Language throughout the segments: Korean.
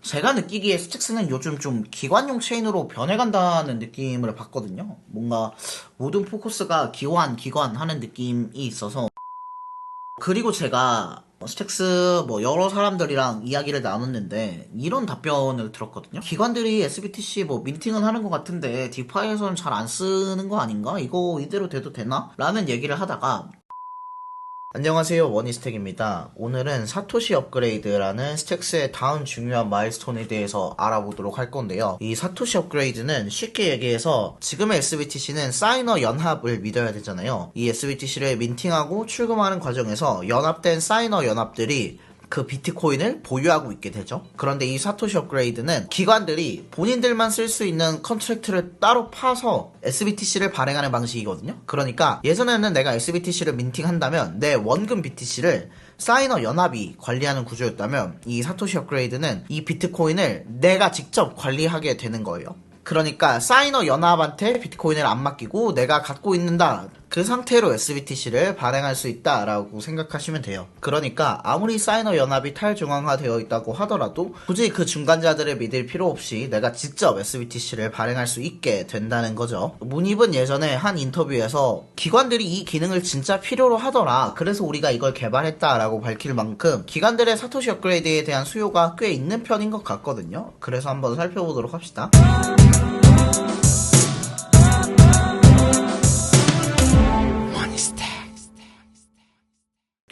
제가 느끼기에 스택스는 요즘 좀 기관용 체인으로 변해간다는 느낌을 받거든요. 뭔가 모든 포커스가 기관 하는 느낌이 있어서. 그리고 제가 스택스 여러 사람들이랑 이야기를 나눴는데 이런 답변을 들었거든요. 기관들이 SBTC 민팅은 하는 것 같은데 디파이에서는 잘 안 쓰는 거 아닌가? 이거 이대로 돼도 되나? 라는 얘기를 하다가, 안녕하세요, 원희스택입니다. 오늘은 사토시 업그레이드라는 스택스의 다음 중요한 마일스톤에 대해서 알아보도록 할 건데요. 이 사토시 업그레이드는 쉽게 얘기해서 지금의 SBTC는 사이너 연합을 믿어야 되잖아요. 이 SBTC를 민팅하고 출금하는 과정에서 연합된 사이너 연합들이 그 비트코인을 보유하고 있게 되죠. 그런데 이 사토시 업그레이드는 기관들이 본인들만 쓸 수 있는 컨트랙트를 따로 파서 SBTC를 발행하는 방식이거든요. 그러니까 예전에는 내가 SBTC를 민팅한다면 내 원금 BTC를 사이너 연합이 관리하는 구조였다면 이 사토시 업그레이드는 이 비트코인을 내가 직접 관리하게 되는 거예요. 그러니까 사이너 연합한테 비트코인을 안 맡기고 내가 갖고 있는다, 그 상태로 SBTC를 발행할 수 있다라고 생각하시면 돼요. 그러니까 아무리 사이너 연합이 탈중앙화되어 있다고 하더라도 굳이 그 중간자들을 믿을 필요 없이 내가 직접 SBTC를 발행할 수 있게 된다는 거죠. 문입은 예전에 한 인터뷰에서 기관들이 이 기능을 진짜 필요로 하더라, 그래서 우리가 이걸 개발했다라고 밝힐 만큼 기관들의 사토시 업그레이드에 대한 수요가 꽤 있는 편인 것 같거든요. 그래서 한번 살펴보도록 합시다.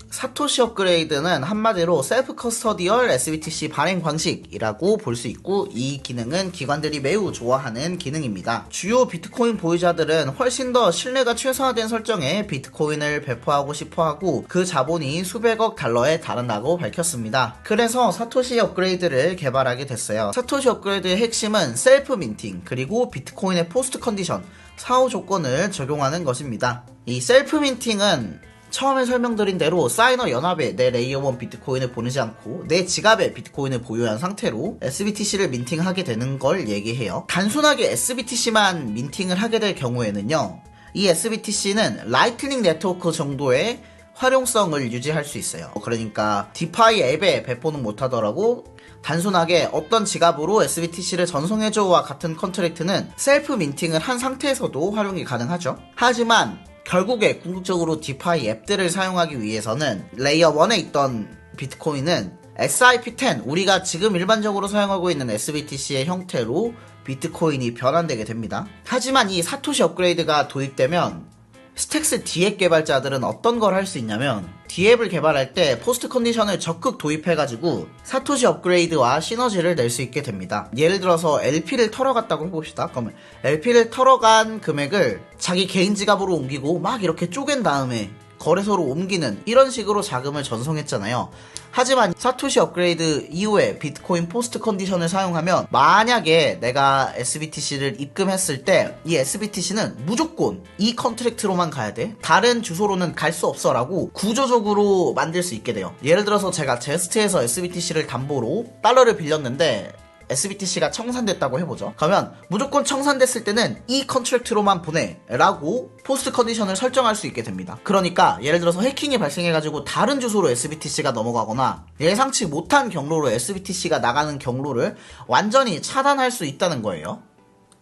사토시 업그레이드는 한마디로 셀프 커스터디얼 SBTC 발행 방식이라고 볼 수 있고, 이 기능은 기관들이 매우 좋아하는 기능입니다. 주요 비트코인 보유자들은 훨씬 더 신뢰가 최소화된 설정에 비트코인을 배포하고 싶어하고 그 자본이 수백억 달러에 달한다고 밝혔습니다. 그래서 사토시 업그레이드를 개발하게 됐어요. 사토시 업그레이드의 핵심은 셀프 민팅 그리고 비트코인의 포스트 컨디션 사후 조건을 적용하는 것입니다. 이 셀프 민팅은 처음에 설명드린 대로 사이너 연합에 내 레이어 1 비트코인을 보내지 않고 내 지갑에 비트코인을 보유한 상태로 SBTC를 민팅하게 되는 걸 얘기해요. 단순하게 SBTC만 민팅을 하게 될 경우에는요, 이 SBTC는 라이트닝 네트워크 정도의 활용성을 유지할 수 있어요. 그러니까 디파이 앱에 배포는 못하더라도 단순하게 어떤 지갑으로 SBTC를 전송해줘와 같은 컨트랙트는 셀프 민팅을 한 상태에서도 활용이 가능하죠. 하지만 결국에 궁극적으로 디파이 앱들을 사용하기 위해서는 레이어 1에 있던 비트코인은 SIP10, 우리가 지금 일반적으로 사용하고 있는 SBTC의 형태로 비트코인이 변환되게 됩니다. 하지만 이 사토시 업그레이드가 도입되면 스택스 D앱 개발자들은 어떤 걸 할 수 있냐면, D앱을 개발할 때 포스트 컨디션을 적극 도입해가지고 사토시 업그레이드와 시너지를 낼 수 있게 됩니다. 예를 들어서 LP를 털어갔다고 해봅시다. 그러면 LP를 털어간 금액을 자기 개인 지갑으로 옮기고 막 이렇게 쪼갠 다음에 거래소로 옮기는 이런 식으로 자금을 전송했잖아요. 하지만 사토시 업그레이드 이후에 비트코인 포스트 컨디션을 사용하면 만약에 내가 SBTC를 입금했을 때 이 SBTC는 무조건 이 컨트랙트로만 가야 돼, 다른 주소로는 갈 수 없어 라고 구조적으로 만들 수 있게 돼요. 예를 들어서 제가 제스트에서 SBTC를 담보로 달러를 빌렸는데 SBTC가 청산됐다고 해보죠. 그러면 무조건 청산됐을 때는 이 컨트랙트로만 보내 라고 포스트 컨디션을 설정할 수 있게 됩니다. 그러니까 예를 들어서 해킹이 발생해가지고 다른 주소로 SBTC가 넘어가거나 예상치 못한 경로로 SBTC가 나가는 경로를 완전히 차단할 수 있다는 거예요.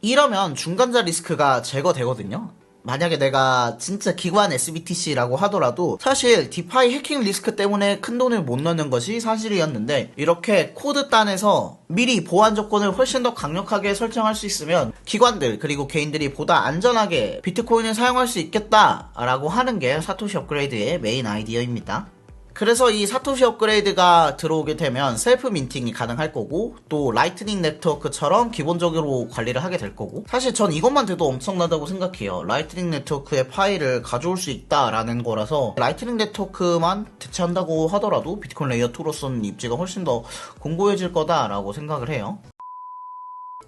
이러면 중간자 리스크가 제거되거든요. 만약에 내가 진짜 기관 SBTC라고 하더라도 사실 디파이 해킹 리스크 때문에 큰돈을 못 넣는 것이 사실이었는데, 이렇게 코드 단에서 미리 보안 조건을 훨씬 더 강력하게 설정할 수 있으면 기관들 그리고 개인들이 보다 안전하게 비트코인을 사용할 수 있겠다라고 하는 게 사토시 업그레이드의 메인 아이디어입니다. 그래서 이 사토시 업그레이드가 들어오게 되면 셀프 민팅이 가능할 거고, 또 라이트닝 네트워크처럼 기본적으로 관리를 하게 될 거고, 사실 전 이것만 돼도 엄청나다고 생각해요. 라이트닝 네트워크의 파일을 가져올 수 있다라는 거라서 라이트닝 네트워크만 대체한다고 하더라도 비트코인 레이어 2로서는 입지가 훨씬 더 공고해질 거다라고 생각을 해요.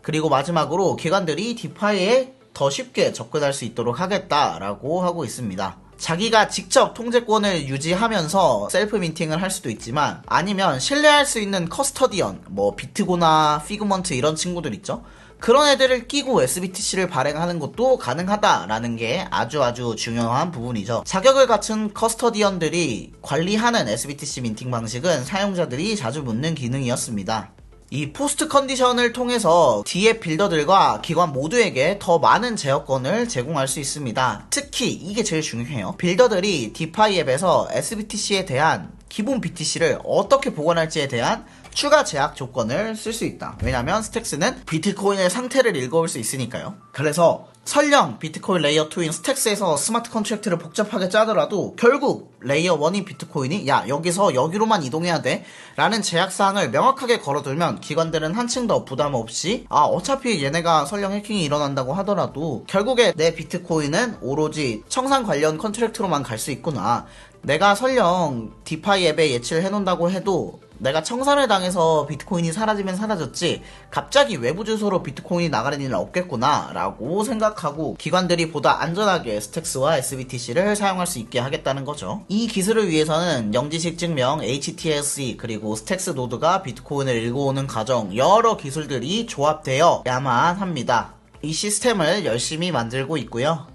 그리고 마지막으로 기관들이 디파이에 더 쉽게 접근할 수 있도록 하겠다라고 하고 있습니다. 자기가 직접 통제권을 유지하면서 셀프 민팅을 할 수도 있지만, 아니면 신뢰할 수 있는 커스터디언, 비트고나 피그먼트 이런 친구들 있죠? 그런 애들을 끼고 SBTC를 발행하는 것도 가능하다라는 게 아주 중요한 부분이죠. 자격을 갖춘 커스터디언들이 관리하는 SBTC 민팅 방식은 사용자들이 자주 묻는 기능이었습니다. 이 포스트 컨디션을 통해서 D앱 빌더들과 기관 모두에게 더 많은 제어권을 제공할 수 있습니다. 특히 이게 제일 중요해요. 빌더들이 디파이 앱에서 SBTC에 대한 기본 BTC를 어떻게 보관할지에 대한 추가 제약 조건을 쓸 수 있다. 왜냐면 스택스는 비트코인의 상태를 읽어올 수 있으니까요. 그래서 설령 비트코인 레이어 2인 스택스에서 스마트 컨트랙트를 복잡하게 짜더라도 결국 레이어 1인 비트코인이 야 여기서 여기로만 이동해야 돼 라는 제약사항을 명확하게 걸어두면 기관들은 한층 더 부담 없이 어차피 얘네가 설령 해킹이 일어난다고 하더라도 결국에 내 비트코인은 오로지 청산 관련 컨트랙트로만 갈 수 있구나. 내가 설령 디파이 앱에 예치를 해놓는다고 해도 내가 청산을 당해서 비트코인이 사라지면 사라졌지 갑자기 외부 주소로 비트코인이 나가는 일은 없겠구나 라고 생각하고 기관들이 보다 안전하게 스택스와 SBTC를 사용할 수 있게 하겠다는 거죠. 이 기술을 위해서는 영지식 증명, HTLC 그리고 스택스 노드가 비트코인을 읽어오는 과정 여러 기술들이 조합되어야만 합니다. 이 시스템을 열심히 만들고 있고요.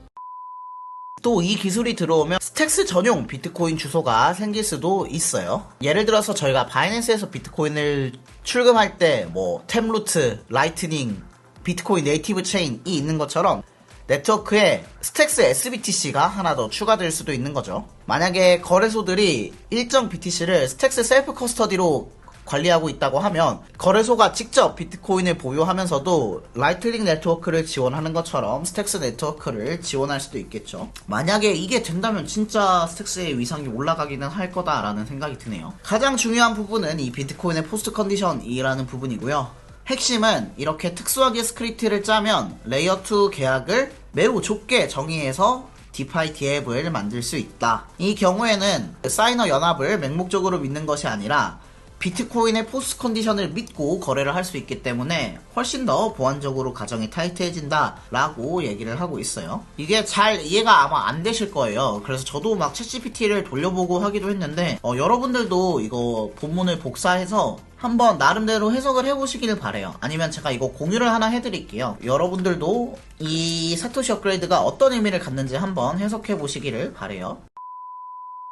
또 이 기술이 들어오면 스택스 전용 비트코인 주소가 생길 수도 있어요. 예를 들어서 저희가 바이낸스에서 비트코인을 출금할 때 뭐 템루트, 라이트닝, 비트코인 네이티브 체인이 있는 것처럼 네트워크에 스택스 SBTC가 하나 더 추가될 수도 있는 거죠. 만약에 거래소들이 일정 BTC를 스택스 셀프 커스터디로 관리하고 있다고 하면 거래소가 직접 비트코인을 보유하면서도 라이트닝 네트워크를 지원하는 것처럼 스택스 네트워크를 지원할 수도 있겠죠. 만약에 이게 된다면 진짜 스택스의 위상이 올라가기는 할 거다라는 생각이 드네요. 가장 중요한 부분은 이 비트코인의 포스트 컨디션이라는 부분이고요. 핵심은 이렇게 특수하게 스크립트를 짜면 레이어 2 계약을 매우 좁게 정의해서 디파이 D앱을 만들 수 있다. 이 경우에는 사이너 연합을 맹목적으로 믿는 것이 아니라 비트코인의 포스트 컨디션을 믿고 거래를 할 수 있기 때문에 훨씬 더 보안적으로 가정이 타이트해진다 라고 얘기를 하고 있어요. 이게 잘 이해가 아마 안 되실 거예요. 그래서 저도 막 챗GPT를 돌려보고 하기도 했는데 여러분들도 이거 본문을 복사해서 한번 나름대로 해석을 해보시길 바래요. 아니면 제가 이거 공유를 하나 해드릴게요. 여러분들도 이 사토시 업그레이드가 어떤 의미를 갖는지 한번 해석해보시기를 바래요.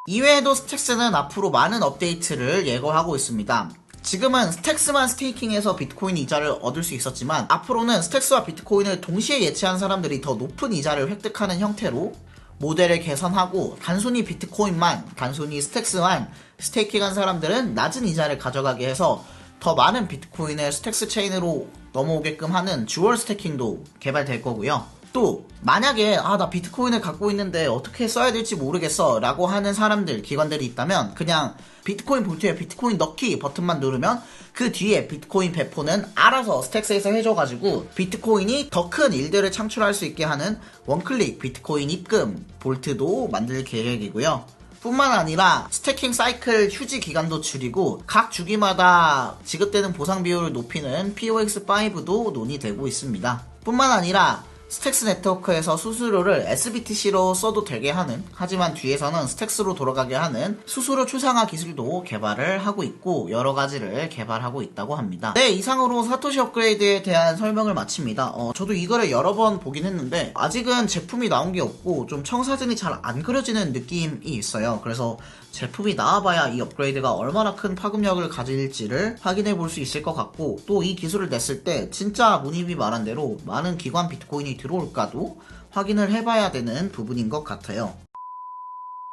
이외에도 스택스는 앞으로 많은 업데이트를 예고하고 있습니다. 지금은 스택스만 스테이킹해서 비트코인 이자를 얻을 수 있었지만 앞으로는 스택스와 비트코인을 동시에 예치한 사람들이 더 높은 이자를 획득하는 형태로 모델을 개선하고 단순히 스택스만 스테이킹한 사람들은 낮은 이자를 가져가게 해서 더 많은 비트코인을 스택스 체인으로 넘어오게끔 하는 듀얼 스태킹도 개발될 거고요. 또 만약에 나 비트코인을 갖고 있는데 어떻게 써야 될지 모르겠어 라고 하는 사람들, 기관들이 있다면 그냥 비트코인 볼트에 비트코인 넣기 버튼만 누르면 그 뒤에 비트코인 배포는 알아서 스택스에서 해줘가지고 비트코인이 더 큰 일들을 창출할 수 있게 하는 원클릭 비트코인 입금 볼트도 만들 계획이고요. 뿐만 아니라 스태킹 사이클 휴지 기간도 줄이고 각 주기마다 지급되는 보상 비율을 높이는 POX5도 논의되고 있습니다. 뿐만 아니라 스택스 네트워크에서 수수료를 SBTC로 써도 되게 하는, 하지만 뒤에서는 스택스로 돌아가게 하는 수수료 초상화 기술도 개발을 하고 있고 여러 가지를 개발하고 있다고 합니다. 네, 이상으로 사토시 업그레이드에 대한 설명을 마칩니다. 저도 이거를 여러 번 보긴 했는데 아직은 제품이 나온 게 없고 좀 청사진이 잘 안 그려지는 느낌이 있어요. 그래서 제품이 나와봐야 이 업그레이드가 얼마나 큰 파급력을 가질지를 확인해 볼 수 있을 것 같고, 또 이 기술을 냈을 때 진짜 문희비 말한 대로 많은 기관 비트코인이 들어올까도 확인을 해봐야 되는 부분인 것 같아요.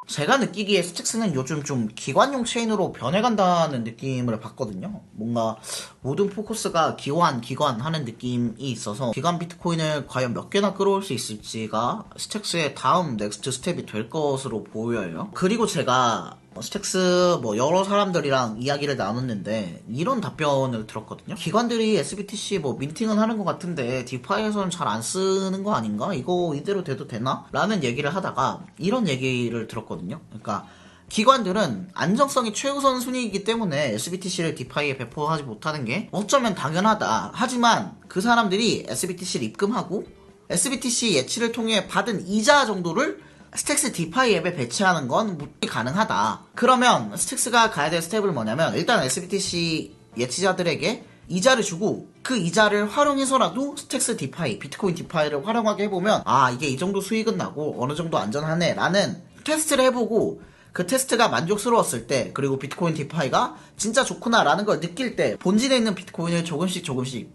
제가 느끼기에 스택스는 요즘 좀 기관용 체인으로 변해간다는 느낌을 받거든요. 뭔가 모든 포커스가 기관 하는 느낌이 있어서 기관 비트코인을 과연 몇 개나 끌어올 수 있을지가 스택스의 다음 넥스트 스텝이 될 것으로 보여요. 그리고 제가 스택스 여러 사람들이랑 이야기를 나눴는데 이런 답변을 들었거든요. 기관들이 SBTC 민팅은 하는 것 같은데 디파이에서는 잘 안 쓰는 거 아닌가? 이거 이대로 돼도 되나? 라는 얘기를 하다가 이런 얘기를 들었거든요. 그러니까 기관들은 안정성이 최우선 순위이기 때문에 SBTC를 디파이에 배포하지 못하는 게 어쩌면 당연하다. 하지만 그 사람들이 SBTC를 입금하고 SBTC 예치를 통해 받은 이자 정도를 스택스 디파이 앱에 배치하는 건 가능하다. 그러면 스택스가 가야 될 스텝은 뭐냐면 일단 SBTC 예치자들에게 이자를 주고 그 이자를 활용해서라도 스택스 디파이, 비트코인 디파이를 활용하게 해보면 이게 이 정도 수익은 나고 어느 정도 안전하네 라는 테스트를 해보고 그 테스트가 만족스러웠을 때, 그리고 비트코인 디파이가 진짜 좋구나라는 걸 느낄 때 본진에 있는 비트코인을 조금씩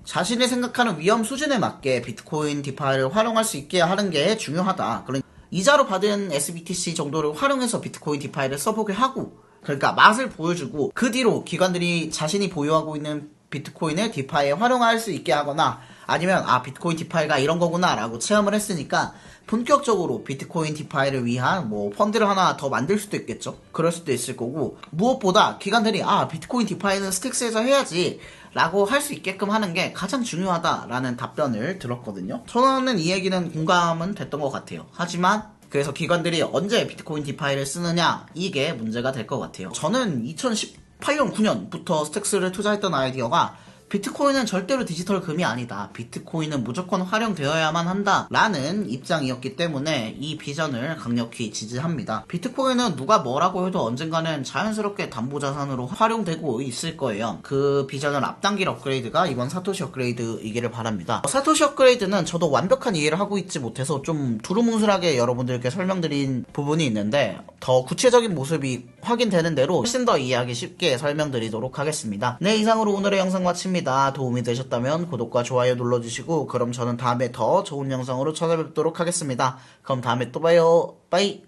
자신이 생각하는 위험 수준에 맞게 비트코인 디파이를 활용할 수 있게 하는 게 중요하다. 그러니까 이자로 받은 SBTC 정도를 활용해서 비트코인 디파이를 써보게 하고, 그러니까 맛을 보여주고 그 뒤로 기관들이 자신이 보유하고 있는 비트코인을 디파이에 활용할 수 있게 하거나, 아니면 비트코인 디파이가 이런 거구나 라고 체험을 했으니까 본격적으로 비트코인 디파이를 위한 펀드를 하나 더 만들 수도 있겠죠. 그럴 수도 있을 거고, 무엇보다 기관들이 비트코인 디파이는 스택스에서 해야지 라고 할 수 있게끔 하는 게 가장 중요하다라는 답변을 들었거든요. 저는 이 얘기는 공감은 됐던 것 같아요. 하지만 그래서 기관들이 언제 비트코인 디파이를 쓰느냐, 이게 문제가 될 것 같아요. 저는 2018년 9년부터 스택스를 투자했던 아이디어가 비트코인은 절대로 디지털 금이 아니다. 비트코인은 무조건 활용되어야만 한다. 라는 입장이었기 때문에 이 비전을 강력히 지지합니다. 비트코인은 누가 뭐라고 해도 언젠가는 자연스럽게 담보자산으로 활용되고 있을 거예요. 그 비전을 앞당길 업그레이드가 이번 사토시 업그레이드이기를 바랍니다. 사토시 업그레이드는 저도 완벽한 이해를 하고 있지 못해서 좀 두루뭉술하게 여러분들께 설명드린 부분이 있는데, 더 구체적인 모습이 확인되는 대로 훨씬 더 이해하기 쉽게 설명드리도록 하겠습니다. 네, 이상으로 오늘의 영상 마칩니다. 도움이 되셨다면 구독과 좋아요 눌러주시고, 그럼 저는 다음에 더 좋은 영상으로 찾아뵙도록 하겠습니다. 그럼 다음에 또 봐요. 빠이.